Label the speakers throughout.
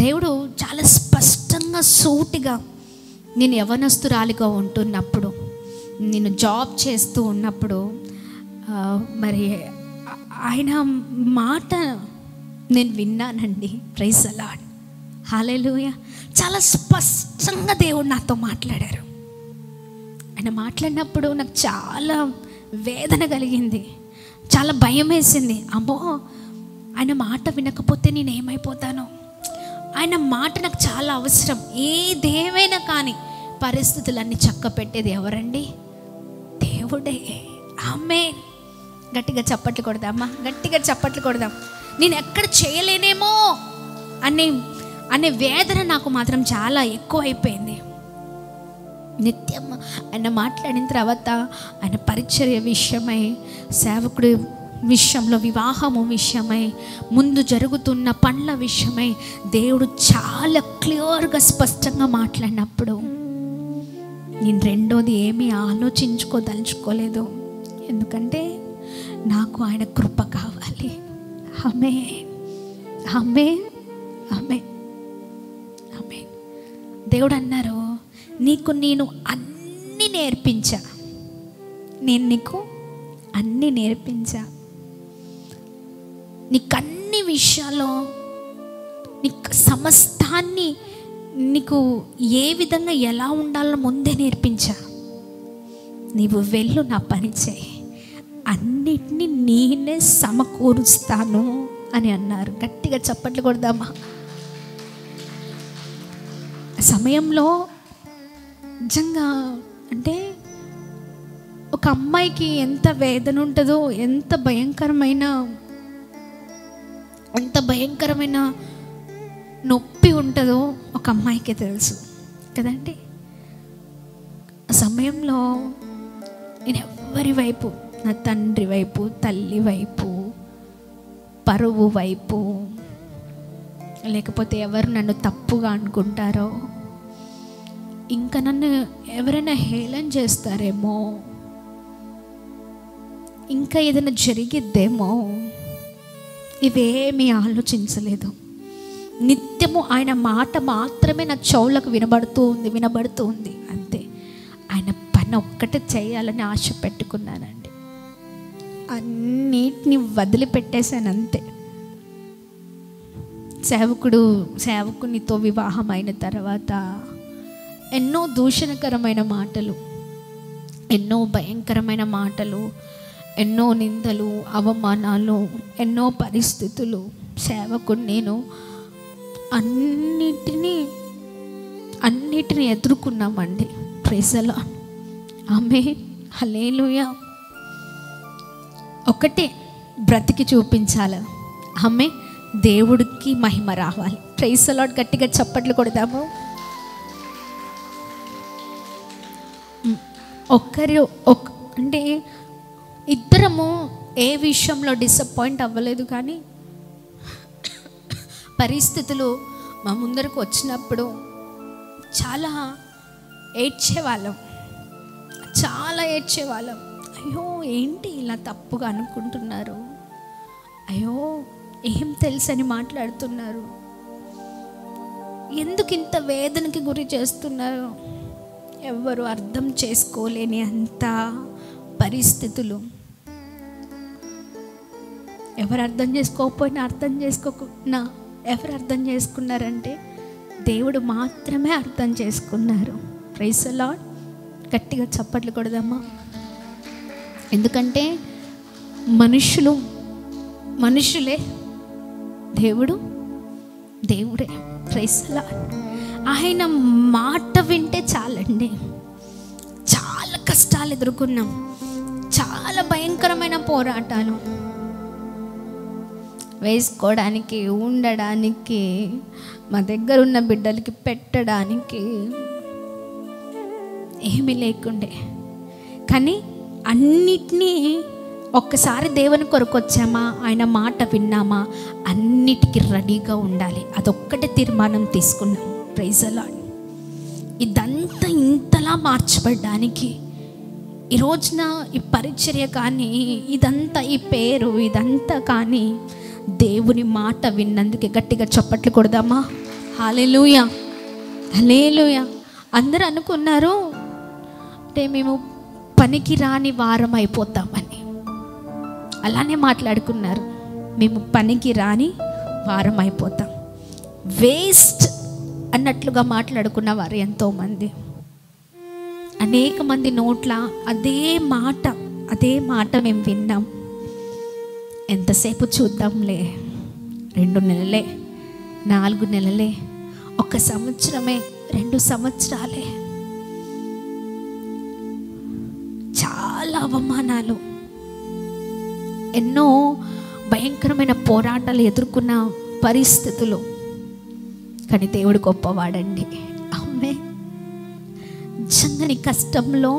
Speaker 1: దేవుడు చాలా స్పష్టంగా సూటిగా, నేను యవనస్తురాలిగా ఉంటున్నప్పుడు, నేను జాబ్ చేస్తూ ఉన్నప్పుడు మరి ఆయన మాట నేను విన్నానండి. ప్రైజ్ ది లార్డ్, హల్లెలూయా. చాలా స్పష్టంగా దేవుడు నాతో మాట్లాడారు. ఆయన మాట్లాడినప్పుడు నాకు చాలా వేదన కలిగింది, చాలా భయం వేసింది. అమ్మో, ఆయన మాట వినకపోతే నేను ఏమైపోతానో. ఆయన మాట నాకు చాలా అవసరం. ఏదేమైనా కానీ పరిస్థితులన్నీ చక్క పెట్టేది ఎవరండి? దేవుడే. ఆమేన్. గట్టిగా చప్పట్లు కొడదామా? గట్టిగా చప్పట్లు కొడదాం. నేను ఎక్కడ చేయలేనేమో అనే వేదన నాకు మాత్రం చాలా ఎక్కువ అయిపోయింది. నిత్యం ఆయన మాట్లాడిన తర్వాత ఆయన పరిచర్య విషయమై, సేవకుడి విషయంలో, వివాహము విషయమై, ముందు జరుగుతున్న పనుల విషయమై దేవుడు చాలా క్లియర్గా స్పష్టంగా మాట్లాడినప్పుడు నేను రెండోది ఏమీ ఆలోచించుకోదలుచుకోలేదు. ఎందుకంటే నాకు ఆయన కృప కావాలి. ఆమేన్, ఆమేన్, ఆమేన్, ఆమేన్. దేవుడు అన్నారు, నీకు నేను అన్నీ నేర్పించా, నేను నీకు అన్నీ నేర్పించా, నీకు అన్ని విషయాల్లో, నీకు సమస్తాన్ని, నీకు ఏ విధంగా ఎలా ఉండాలో ముందే నేర్పించా. నీవు వెళ్ళు, నా పని చేయి, అన్నిటినీ నేనే సమకూరుస్తాను అని అన్నారు. గట్టిగా చప్పట్లు కొడదామా? సమయంలో నిజంగా అంటే ఒక అమ్మాయికి ఎంత వేదన ఉంటుందో, ఎంత భయంకరమైన నొప్పి ఉంటుందో ఒక అమ్మాయికి తెలుసు కదండి. ఆ సమయంలో నేను ఎవరి వైపు, నా తండ్రి వైపు, తల్లి వైపు, పరువు వైపు, లేకపోతే ఎవరు నన్ను తప్పుగా అనుకుంటారో, ఇంకా నన్ను ఎవరైనా హేళన చేస్తారేమో, ఇంకా ఏదైనా జరిగిద్దేమో, ఇవేమీ ఆలోచించలేదు. నిత్యము ఆయన మాట మాత్రమే నా చెవులకు వినబడుతూ ఉంది అంతే. ఆయన పని ఒక్కటే చేయాలని ఆశ పెట్టుకున్నానండి. అన్నిటిని వదిలిపెట్టేశాను అంతే. సేవకునితో వివాహం అయిన తర్వాత ఎన్నో దూషణకరమైన మాటలు, ఎన్నో భయంకరమైన మాటలు, ఎన్నో నిందలు, అవమానాలు, ఎన్నో పరిస్థితులు, సేవకుడు నేను అన్నిటిని ఎదుర్కొన్నామండి. Praise the lord, amen, hallelujah. ఒకటే, బ్రతికి చూపించాలి. ఆమేన్. దేవుడికి మహిమ రావాలి. Praise the lord. గట్టిగా చప్పట్లు కొడదాము. అంటే ఇద్దరము ఏ విషయంలో డిసప్పాయింట్ అవ్వలేదు, కానీ పరిస్థితులు మా ముందరకు వచ్చినప్పుడు చాలా ఏడ్చేవాళ్ళం. అయ్యో, ఏంటి ఇలా తప్పుగా అనుకుంటున్నారు, అయ్యో ఏం తెలుసని మాట్లాడుతున్నారు, ఎందుకు ఇంత వేదనకి గురి చేస్తున్నారు. ఎవరు అర్థం చేసుకోలేని అంత పరిస్థితులు. ఎవరు అర్థం చేసుకోకపోయినా ఎవరు అర్థం చేసుకున్నారంటే దేవుడు మాత్రమే అర్థం చేసుకున్నారు. Praise the lord. గట్టిగా చప్పట్లు కొడదామా? ఎందుకంటే మనుషులే, దేవుడే. Praise the lord. ఆయన మాట వింటే చాలండి. చాలా కష్టాలు ఎదుర్కొన్నాం, చాలా భయంకరమైన పోరాటాలు. వేసుకోవడానికి, ఉండడానికి, మా దగ్గర ఉన్న బిడ్డలకి పెట్టడానికి ఏమీ లేకుండే. కానీ అన్నిటినీ ఒక్కసారి దేవుని కొరకు వచ్చామా, ఆయన మాట విన్నామా, అన్నిటికీ రెడీగా ఉండాలి. అదొక్కటే తీర్మానం తీసుకున్నాం. Praise the lord. ఇదంతా ఇంతలా మార్చబడ్డానికి ఈ రోజున ఈ పరిచర్య కానీ, ఇదంతా ఈ పేరు, ఇదంతా కానీ దేవుని మాట విన్నందుకే. గట్టిగా చప్పట్లు కొడదామా? హల్లెలూయా, హల్లెలూయా. అందరూ అనుకున్నారు అంటే మేము పనికి రాని వారం అయిపోతామని. అలానే మాట్లాడుకున్నారు, మేము పనికి రాని వారం అయిపోతాం, వేస్ట్ అన్నట్లుగా మాట్లాడుకున్న వారు ఎంతోమంది. అనేక మంది నోట్ల అదే మాట మేము విన్నాం. ఎంతసేపు చూద్దాంలే, 2 నెలలే, 4 నెలలే, 1 సంవత్సరమే, 2 సంవత్సరాలే. చాలా అవమానాలు, ఎన్నో భయంకరమైన పోరాటాలు ఎదుర్కొన్న పరిస్థితులు. కానీ దేవుడు గొప్పవాడండి. ఆమేన్. నిజంగా నీ కష్టంలో,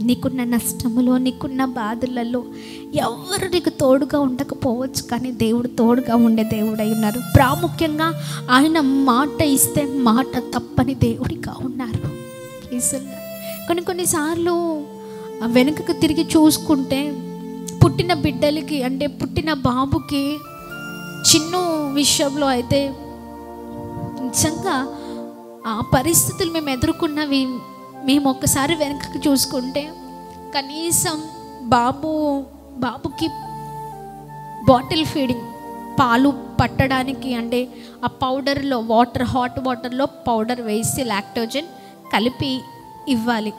Speaker 1: నీకున్న నష్టములో, నీకున్న బాధలలో ఎవరు నీకు తోడుగా ఉండకపోవచ్చు, కానీ దేవుడు తోడుగా ఉండే దేవుడై ఉన్నారు. ప్రాముఖ్యంగా ఆయన మాట ఇస్తే మాట తప్పని దేవుడిగా ఉన్నారు. కొన్నిసార్లు వెనుకకు తిరిగి చూసుకుంటే పుట్టిన బిడ్డలకి అంటే పుట్టిన బాబుకి చిన్న విషయంలో అయితే నిజంగా ఆ పరిస్థితులు మేము ఎదుర్కొన్నవి మేము ఒక్కసారి వెనక్కి చూసుకుంటే కనీసం బాబుకి బాటిల్ ఫీడింగ్, పాలు పట్టడానికి అంటే ఆ పౌడర్లో హాట్ వాటర్లో పౌడర్ వేసి లాక్టోజన్ కలిపి ఇవ్వాలి.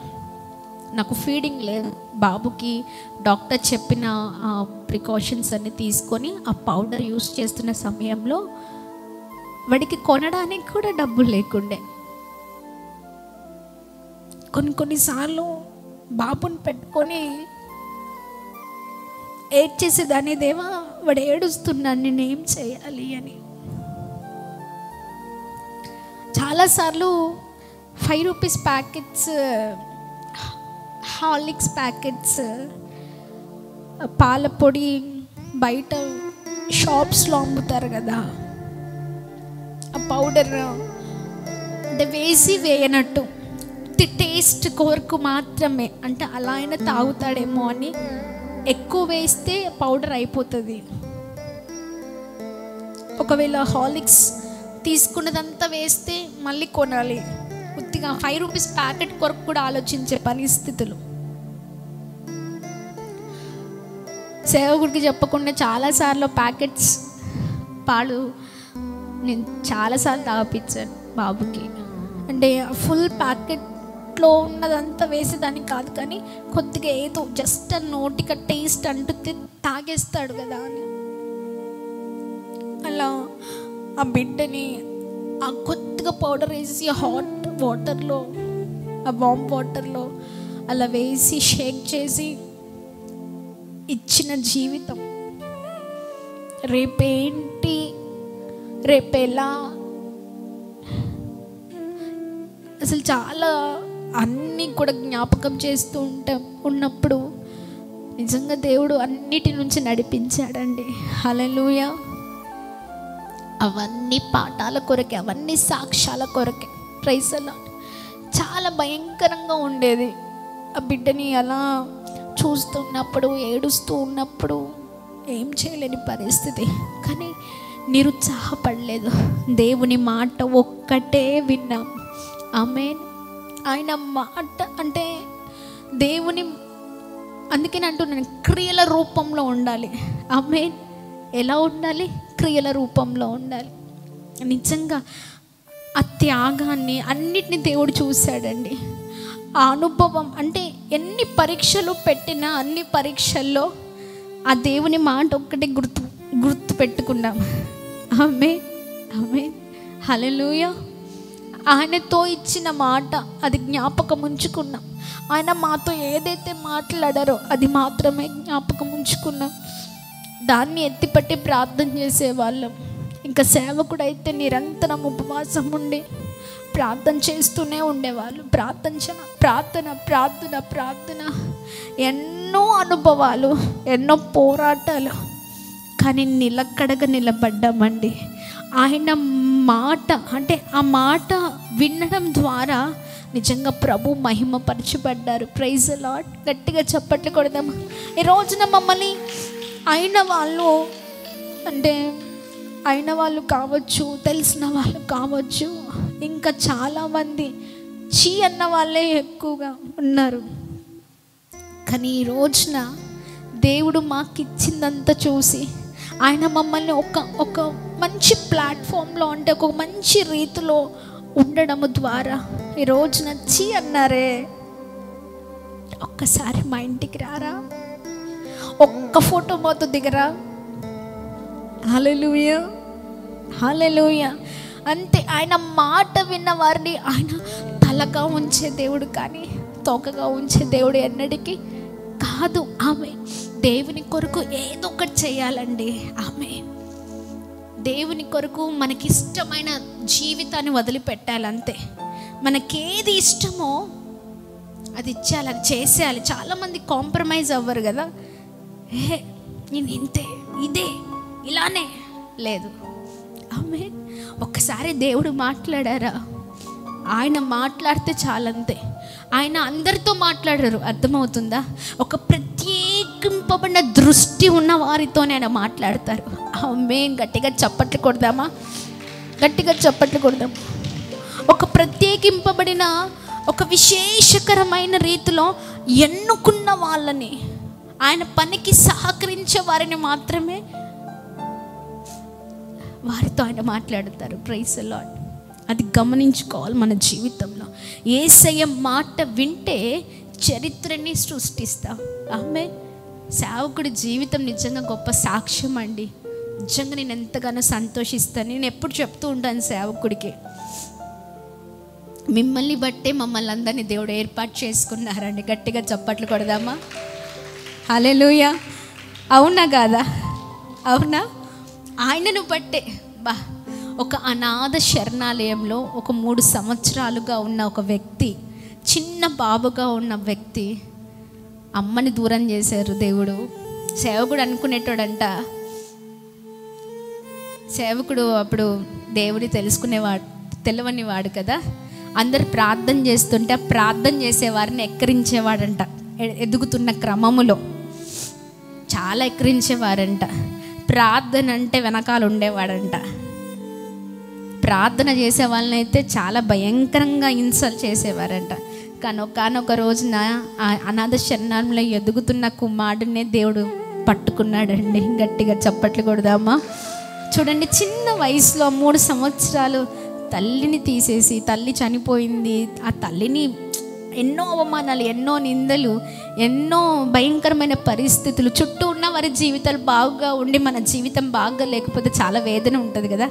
Speaker 1: నాకు ఫీడింగ్ లేదు, బాబుకి డాక్టర్ చెప్పిన ప్రికాషన్స్ అన్ని తీసుకొని ఆ పౌడర్ యూస్ చేస్తున్న సమయంలో వాడికి కొనడానికి కూడా డబ్బులు లేకుండే. కొన్నిసార్లు బాబుని పెట్టుకొని ఏడ్చేసేదాన్ని, దేవా వాడు ఏడుస్తున్నాను, నేనేం చేయాలి అని. చాలాసార్లు 5 రూపీస్ ప్యాకెట్స్, హార్లిక్స్ ప్యాకెట్స్, పాల పొడి బయట షాప్స్లో అమ్ముతారు కదా, ఆ పౌడర్ అంటే వేయనట్టు టేస్ట్ కొరకు మాత్రమే, అంటే అలా అయినా తాగుతాడేమో అని ఎక్కువ వేస్తే పౌడర్ అయిపోతుంది. ఒకవేళ హార్లిక్స్ తీసుకున్నదంతా వేస్తే మళ్ళీ కొనాలి. కొద్దిగా 5 రూపీస్ ప్యాకెట్ కొరకు కూడా ఆలోచించే పరిస్థితులు. సేవకుడికి చెప్పకుండా చాలాసార్లు ప్యాకెట్స్ పాలు నేను చాలాసార్లు తాగిపించాను బాబుకి. అంటే ఫుల్ ప్యాకెట్లో ఉన్నదంతా వేసేదానికి కాదు, కానీ కొద్దిగా ఏదో జస్ట్ నోటికి టేస్ట్ అంటుతే తాగేస్తాడు కదా అని. అలా ఆ బిడ్డని ఆ కొద్దిగా పౌడర్ వేసి హాట్ వాటర్లో, ఆ వామ్ వాటర్లో అలా వేసి షేక్ చేసి ఇచ్చిన జీవితం. రేపేంటి, రేపెలా, అసలు చాలా అన్నీ కూడా జ్ఞాపకం చేస్తూ ఉన్నప్పుడు నిజంగా దేవుడు అన్నిటి నుంచి నడిపించాడండి. హల్లెలూయా. అవన్నీ పాఠాల కొరకే, అవన్నీ సాక్ష్యాల కొరకే. Praise the lord. చాలా భయంకరంగా ఉండేది ఆ బిడ్డని అలా చూస్తున్నప్పుడు, ఏడుస్తూ ఉన్నప్పుడు ఏం చేయలేని పరిస్థితి. కానీ నిరుత్సాహపడలేదు, దేవుని మాట ఒక్కటే విన్నాం. ఆమేన్. ఆయన మాట అంటే దేవుని, అందుకని అంటున్నాను, క్రియల రూపంలో ఉండాలి. ఆమేన్. ఎలా ఉండాలి? క్రియల రూపంలో ఉండాలి. నిజంగా ఆ త్యాగాన్ని అన్నిటిని దేవుడు చూశాడండి. ఆ అనుభవం అంటే ఎన్ని పరీక్షలు పెట్టినా అన్ని పరీక్షల్లో ఆ దేవుని మాట ఒక్కటే గుర్తు పెట్టుకున్నాం. ఆమేన్, ఆమేన్, హల్లెలూయా. ఆయనతో ఇచ్చిన మాట అది జ్ఞాపకం ఉంచుకున్నాం. ఆయన మాతో ఏదైతే మాట్లాడారో అది మాత్రమే జ్ఞాపకం ఉంచుకున్నాం. దాన్ని ఎత్తిపట్టి ప్రార్థన చేసేవాళ్ళం. ఇంకా సేవకుడైతే నిరంతరం ఉపవాసం ఉండి ప్రార్థన చేస్తూనే ఉండేవాళ్ళు. ప్రార్థన. ఎన్నో అనుభవాలు, ఎన్నో పోరాటాలు, కానీ నిలకడగా నిలబడ్డామండి. ఆయన మాట అంటే ఆ మాట వినడం ద్వారా నిజంగా ప్రభు మహిమపరచబడ్డారు. Praise the lord. గట్టిగా చప్పట్లు కొడదాం. ఈ రోజున మమ్మల్ని అయిన వాళ్ళు అంటే అయిన వాళ్ళు కావచ్చు, తెలిసిన వాళ్ళు కావచ్చు, ఇంకా చాలామంది చీ అన్న వాళ్ళే ఎక్కువగా ఉన్నారు. కానీ ఈ రోజున దేవుడు మాకు ఇచ్చిందంతా చూసి ఆయన మమ్మల్ని ఒక మంచి ప్లాట్ఫామ్లో, అంటే ఒక మంచి రీతిలో ఉండడము ద్వారా ఈ రోజున చీ అన్నారే, ఒక్కసారి మా ఇంటికి రారా, ఒక్క ఫోటో మాతో దిగరా. హల్లెలూయా, హల్లెలూయా. అంతే. ఆయన మాట విన్న వారిని ఆయన తలగా ఉంచే దేవుడు కానీ తోకగా ఉంచే దేవుడు ఎన్నటికీ కాదు. ఆమె దేవుని కొరకు ఏదో ఒకటి చేయాలండి. ఆమె దేవుని కొరకు మనకిష్టమైన జీవితాన్ని వదిలిపెట్టాలంతే. మనకేది ఇష్టమో అది ఇచ్చేయాలి, అది చేసేయాలి. చాలామంది కాంప్రమైజ్ అవ్వరు కదా. నేను ఇంతే, ఇదే, ఇలానే లేదు. ఆమె ఒక్కసారి దేవుడు మాట్లాడారా, ఆయన మాట్లాడితే చాలంతే. ఆయన అందరితో మాట్లాడారు, అర్థమవుతుందా? ఒక ప్రత్యేకింపబడిన దృష్టి ఉన్న వారితోనే ఆయన మాట్లాడతారు. ఆమె గట్టిగా చప్పట్లు కొడదామా? గట్టిగా చప్పట్లు కొడదాం. ఒక ప్రత్యేకింపబడిన, ఒక విశేషకరమైన రీతిలో ఎన్నుకున్న వాళ్ళని, ఆయన పనికి సహకరించే వారిని మాత్రమే వారితో ఆయన మాట్లాడతారు. Praise the lord. అది గమనించుకోవాలి మన జీవితంలో. యేసయ్య మాట వింటే చరిత్రని సృష్టిస్తాం. ఆమె సేవకుడి జీవితం నిజంగా గొప్ప సాక్ష్యం అండి. నిజంగా నేను ఎంతగానో సంతోషిస్తాను. నేను ఎప్పుడు చెప్తూ ఉంటాను సేవకుడికి, మిమ్మల్ని బట్టే మమ్మల్ని అందరినీ దేవుడు ఏర్పాటు చేసుకున్నారండి. గట్టిగా చప్పట్లు కొడదామా? హల్లెలూయా. అవునా కాదా? అవునా? ఆయనను బట్టే. ఒక అనాథ శరణాలయంలో ఒక 3 సంవత్సరాలుగా ఉన్న ఒక వ్యక్తి, చిన్న బాబుగా ఉన్న వ్యక్తి, అమ్మని దూరం చేశారు దేవుడు. సేవకుడు అనుకునేటోడంట, సేవకుడు అప్పుడు దేవుడి తెలియని వాడు కదా. అందరు ప్రార్థన చేస్తుంటే ఆ ప్రార్థన చేసేవారిని ఎక్కిరించేవాడంట. ఎదుగుతున్న క్రమములో చాలా ఎక్కిరించేవారంట. ప్రార్థన అంటే వెనకాల ఉండేవాడంట. ప్రార్థన చేసే వాళ్ళని అయితే చాలా భయంకరంగా ఇన్సల్ట్ చేసేవారంట. కానీ ఒకనొక రోజున ఆ అనాథ శరణాలయంలో ఎదుగుతున్న కుమారుడినే దేవుడు పట్టుకున్నాడండి. గట్టిగా చప్పట్లు కొడదామా? చూడండి, చిన్న వయసులో 3 సంవత్సరాలు తల్లిని తీసేసి, తల్లి చనిపోయింది, ఆ తల్లిని ఎన్నో అవమానాలు, ఎన్నో నిందలు, ఎన్నో భయంకరమైన పరిస్థితులు, చుట్టూ ఉన్న వారి జీవితాలు బాగా ఉండి మన జీవితం బాగా లేకపోతే చాలా వేదన ఉంటుంది కదా.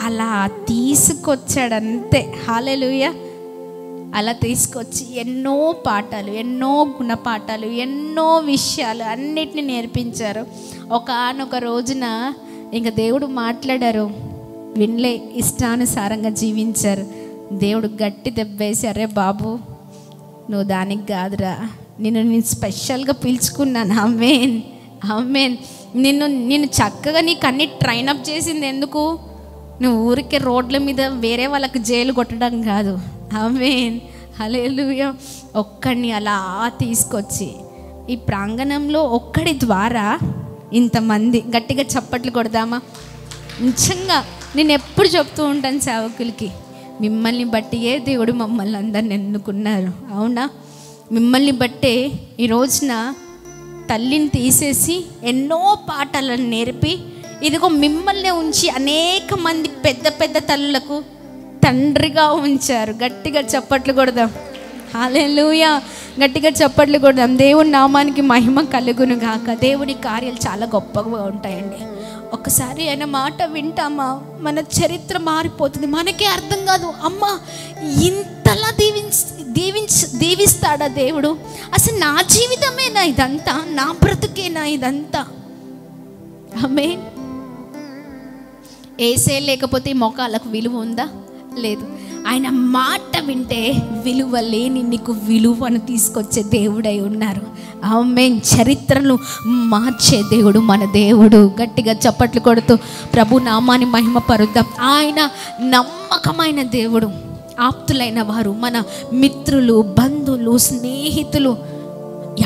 Speaker 1: అలా తీసుకొచ్చాడంతే. హల్లెలూయా. అలా తీసుకొచ్చి ఎన్నో పాఠాలు, ఎన్నో గుణపాఠాలు, ఎన్నో విషయాలు అన్నిటిని నేర్పించారు. ఒకనొక రోజున ఇంకా దేవుడు మాట్లాడారు, వినలే, ఇష్టానుసారంగా జీవించారు. దేవుడు గట్టి దెబ్బేసి, అరే బాబు నువ్వు దానికి కాదురా, నేను స్పెషల్గా పిలుచుకున్నాను. ఆమేన్, ఆమేన్. నిన్ను చక్కగా నీకు అన్ని ట్రైనప్ చేసింది ఎందుకు? నువ్వు ఊరికే రోడ్ల మీద వేరే వాళ్ళకి జైలు కొట్టడం కాదు. ఆమేన్, హల్లెలూయా. ఒక్కడిని అలా తీసుకొచ్చి ఈ ప్రాంగణంలో ఒక్కడి ద్వారా ఇంతమంది, గట్టిగా చప్పట్లు కొడదామా? నిజంగా నేను ఎప్పుడు చెప్తూ ఉంటాను సేవకులకి, మిమ్మల్ని బట్టియే దేవుడు మమ్మల్ని అందరిని ఎన్నుకున్నారు. అవునా? మిమ్మల్ని బట్టే ఈ రోజున తల్లిని తీసేసి ఎన్నో పాఠాలను నేర్పి, ఇదిగో మిమ్మల్ని ఉంచి అనేక మంది పెద్ద పెద్ద తల్లులకు తండ్రిగా ఉంచారు. గట్టిగా చప్పట్లు కొడదాం. హల్లెలూయా. గట్టిగా చప్పట్లు కొడదాం. దేవుని నామానికి మహిమ కలుగును గాక. దేవుని కార్యాలు చాలా గొప్పగా ఉంటాయండి. ఒకసారి ఆయన మాట వింటామా, మన చరిత్ర మారిపోతుంది. మనకే అర్థం కాదు, అమ్మా ఇంతలా దీవిస్తాడా దేవుడు? అసలు నా జీవితమేనా ఇదంతా? నా బ్రతుకేనా ఇదంతా? ఆమేన్. ఏసే లేకపోతే మోకాళ్ళకు విలువ ఉందా? లేదు. ఆయన మాట వింటే విలువ లేని నీకు విలువను తీసుకొచ్చే దేవుడై ఉన్నారు. ఆమేన్. చరిత్రను మార్చే దేవుడు మన దేవుడు. గట్టిగా చప్పట్లు కొడుతూ ప్రభు నామాన్ని మహిమపరుద్దాం. ఆయన నమ్మకమైన దేవుడు. ఆప్తులైన వారు, మన మిత్రులు, బంధువులు, స్నేహితులు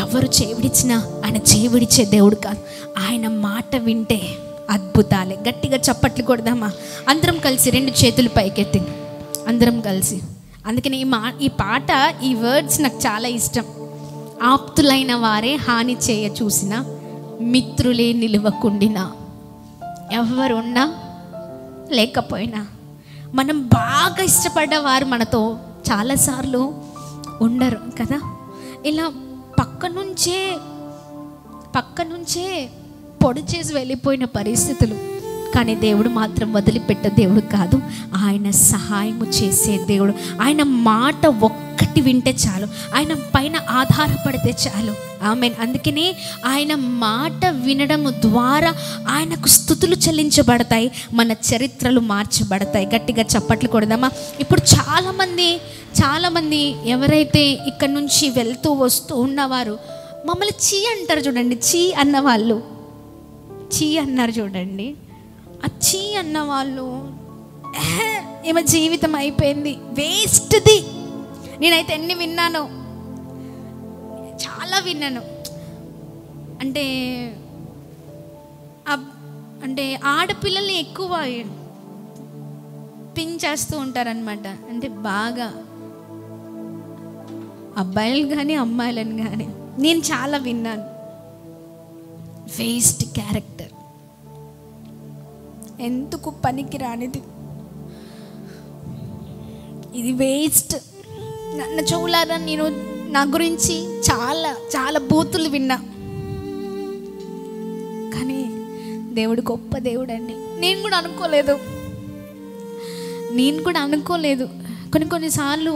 Speaker 1: ఎవరు చేవిడిచినా ఆయన చేవిడిచే దేవుడు కాదు. ఆయన మాట వింటే అద్భుతాలే. గట్టిగా చప్పట్లు కొడదామా? అందరం కలిసి 2 చేతులు పైకెత్తి అందరం కలిసి. అందుకని ఈ పాట, ఈ వర్డ్స్ నాకు చాలా ఇష్టం. ఆప్తులైన వారే హాని చేయ చూసిన, మిత్రులే నిలువకుండినా, ఎవరున్నా లేకపోయినా, మనం బాగా ఇష్టపడ్డవారు మనతో చాలాసార్లు ఉండరు కదా. ఇలా పక్క నుంచే పొడి చేసి వెళ్ళిపోయిన పరిస్థితులు. కానీ దేవుడు మాత్రం వదిలిపెట్టే దేవుడు కాదు. ఆయన సహాయము చేసే దేవుడు. ఆయన మాట ఒక్కటి వింటే చాలు, ఆయన పైన ఆధారపడితే చాలు. ఆమేన్. అందుకనే ఆయన మాట వినడం ద్వారా ఆయనకు స్తుతులు చెల్లించబడతాయి, మన చరిత్రలు మార్చబడతాయి. గట్టిగా చప్పట్లు కొడదామా? ఇప్పుడు చాలామంది ఎవరైతే ఇక్కడ నుంచి వెళ్తూ వస్తూ ఉన్నవారు మమ్మల్ని చీ అంటారు చూడండి. చీ అన్నవాళ్ళు, చీ అన్నారు చూడండి. ఆ చీ అన్నవాళ్ళు ఏమో జీవితం అయిపోయింది, వేస్ట్ది. నేనైతే ఎన్ని విన్నాను, చాలా విన్నాను. అంటే ఆడపిల్లల్ని ఎక్కువ పించేస్తూ ఉంటారనమాట. అంటే బాగా అబ్బాయిలు కానీ అమ్మాయిలను కానీ నేను చాలా విన్నాను. వేస్ట్ క్యారెక్టర్, ఎందుకు పనికి రానిది, ఇది వేస్ట్. నన్ను చూడారా, నేను నా గురించి చాలా చాలా బూతులు విన్నా. కానీ దేవుడు గొప్ప దేవుడు అండి. నేను కూడా అనుకోలేదు. కొన్నిసార్లు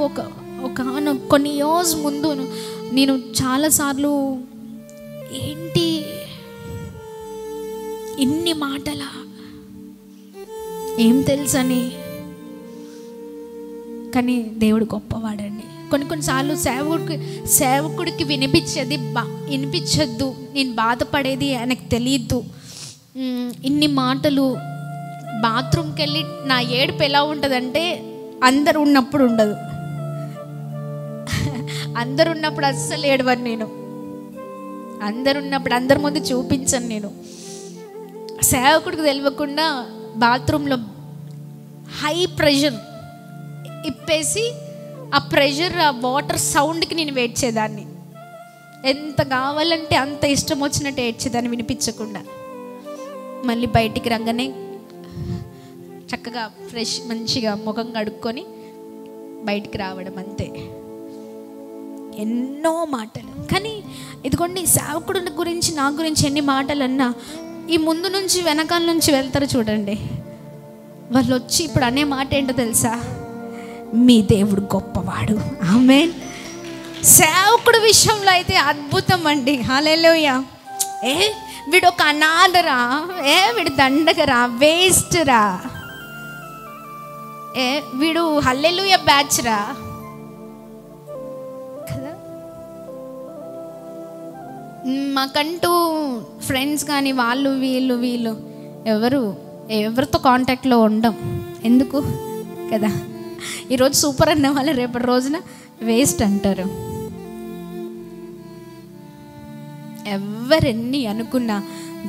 Speaker 1: కొన్ని ఇయర్స్ ముందు నేను చాలాసార్లు ఏంటి ఇన్ని మాటలా, ఏం తెలుసని. కానీ దేవుడు గొప్పవాడండి. కొన్నిసార్లు సేవకుడికి వినిపించద్దు, నేను బాధపడేది ఆయనకు తెలియదు. ఇన్ని మాటలు. బాత్రూమ్కి వెళ్ళి నా ఏడుపు ఎలా ఉంటుందంటే, అందరు ఉన్నప్పుడు ఉండదు. అందరు ఉన్నప్పుడు అస్సలు ఏడవను నేను. అందరు ఉన్నప్పుడు అందరి ముందు చూపించను నేను. సేవకుడికి తెలియకుండా బాత్రూంలో హై ప్రెషర్ ఇప్పేసి ఆ ప్రెషర్, ఆ వాటర్ సౌండ్కి నేను ఏడ్చేదాన్ని. ఎంత కావాలంటే అంత ఇష్టం వచ్చినట్టు ఏడ్చేదాన్ని వినిపించకుండా. మళ్ళీ బయటికి రాగానే చక్కగా ఫ్రెష్ మంచిగా ముఖం కడుక్కొని బయటికి రావడం, అంతే. ఎన్నో మాటలు. కానీ ఇదిగోండి, సేవకుడి గురించి నా గురించి ఎన్ని మాటలు అన్నా, ఈ ముందు నుంచి వెనకాల నుంచి వెళ్తారు చూడండి, వాళ్ళు వచ్చి ఇప్పుడు అనే మాట ఏంటో తెలుసా? మీ దేవుడు గొప్పవాడు. ఆమేన్. సేవకుడి విషయంలో అయితే అద్భుతం అండి. హల్లెలూయా. వీడు ఒక అనాథరా, వీడు దండగరా, వేస్ట్ రా, వీడు హల్లెలూయా బ్యాచ్ రా కదా. మాకంటూ ఫ్రెండ్స్ కానీ వాళ్ళు వీళ్ళు ఎవరితో కాంటాక్ట్లో ఉండం. ఎందుకు కదా? ఈరోజు సూపర్ అన్న వాళ్ళు రేపటి రోజున వేస్ట్ అంటారు. ఎవరెన్ని అనుకున్నా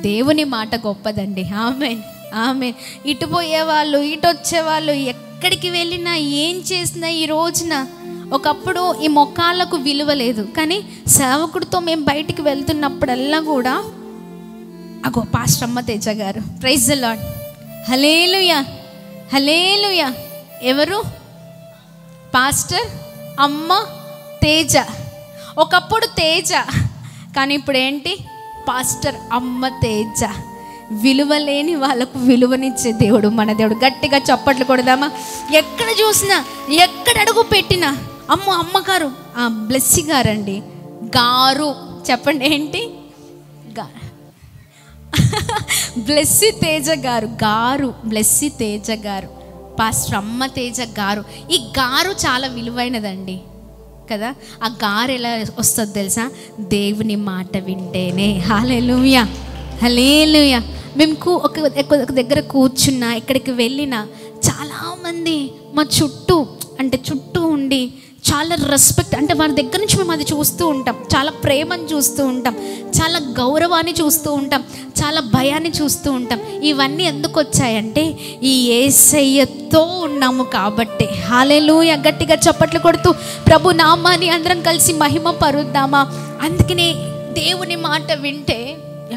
Speaker 1: దేవుని మాట గొప్పదండి. ఆమేన్, ఆమేన్. ఇటు పోయేవాళ్ళు, ఇటు వచ్చేవాళ్ళు, ఎక్కడికి వెళ్ళినా ఏం చేసినా ఈ రోజున, ఒకప్పుడు ఈ మొక్కాళ్ళకు విలువ లేదు. కానీ సేవకుడితో మేము బయటికి వెళ్తున్నప్పుడల్లా కూడా అగో పాస్టర్ అమ్మ తేజ గారు, ప్రైజ్ ది లార్డ్, హల్లెలూయా, హల్లెలూయా. ఎవరు? పాస్టర్ అమ్మ తేజ. ఒకప్పుడు తేజ, కానీ ఇప్పుడు ఏంటి? పాస్టర్ అమ్మ తేజ. విలువ లేని వాళ్ళకు విలువనిచ్చే దేవుడు మన దేవుడు. గట్టిగా చప్పట్లు కొడదామా? ఎక్కడ చూసినా, ఎక్కడ అడుగు పెట్టినా అమ్మగారు, బ్లెస్సి గారండి, గారు చెప్పండి, ఏంటి బ్లెస్సి తేజ గారు, బ్లెస్సి తేజ గారు, పాస్టర్ అమ్మ తేజ గారు. ఈ గారు చాలా విలువైనదండి కదా. ఆ గారు ఎలా వస్తుంది తెలుసా? దేవుని మాట వింటేనే. హల్లెలూయా, హల్లెలూయా. మేము ఒక దగ్గర కూర్చున్నా, ఎక్కడికి వెళ్ళినా చాలామంది మా చుట్టూ ఉండి చాలా రెస్పెక్ట్, అంటే వారి దగ్గర నుంచి మేము అది చూస్తూ ఉంటాం. చాలా ప్రేమను చూస్తూ ఉంటాం, చాలా గౌరవాన్ని చూస్తూ ఉంటాం, చాలా భయాన్ని చూస్తూ ఉంటాం. ఇవన్నీ ఎందుకు వచ్చాయంటే ఈ యేసయ్యతో ఉన్నాము కాబట్టి. హల్లెలూయా. గట్టిగా చప్పట్లు కొడుతూ ప్రభు నామాన్ని అందరం కలిసి మహిమ పరుద్దామా. అందుకనే దేవుని మాట వింటే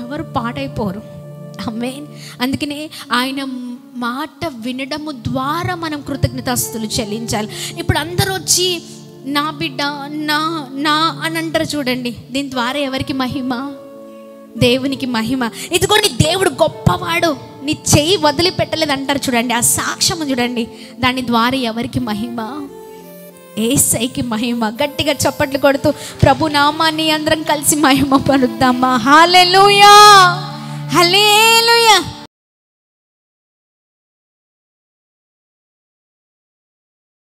Speaker 1: ఎవరు పాడైపోరు. ఆమేన్. అందుకనే ఆయన మాట వినడము ద్వారా మనం కృతజ్ఞతాస్తుతులు చెల్లించాలి. ఇప్పుడు అందరూ వచ్చి నా బిడ్డ నా నా అని అంటారు చూడండి. దీని ద్వారా ఎవరికి మహిమ? దేవునికి మహిమ. ఇదిగోండి దేవుడు గొప్పవాడు, నీ చెయ్యి వదిలిపెట్టలేదు అంటారు చూడండి. ఆ సాక్ష్యం చూడండి, దాని ద్వారా ఎవరికి మహిమ? యేసయ్యకి మహిమ. గట్టిగా చప్పట్లు కొడుతూ ప్రభు నామాన్ని అందరం కలిసి మహిమ పరుద్దామా. హల్లెలూయా, హల్లెలూయా.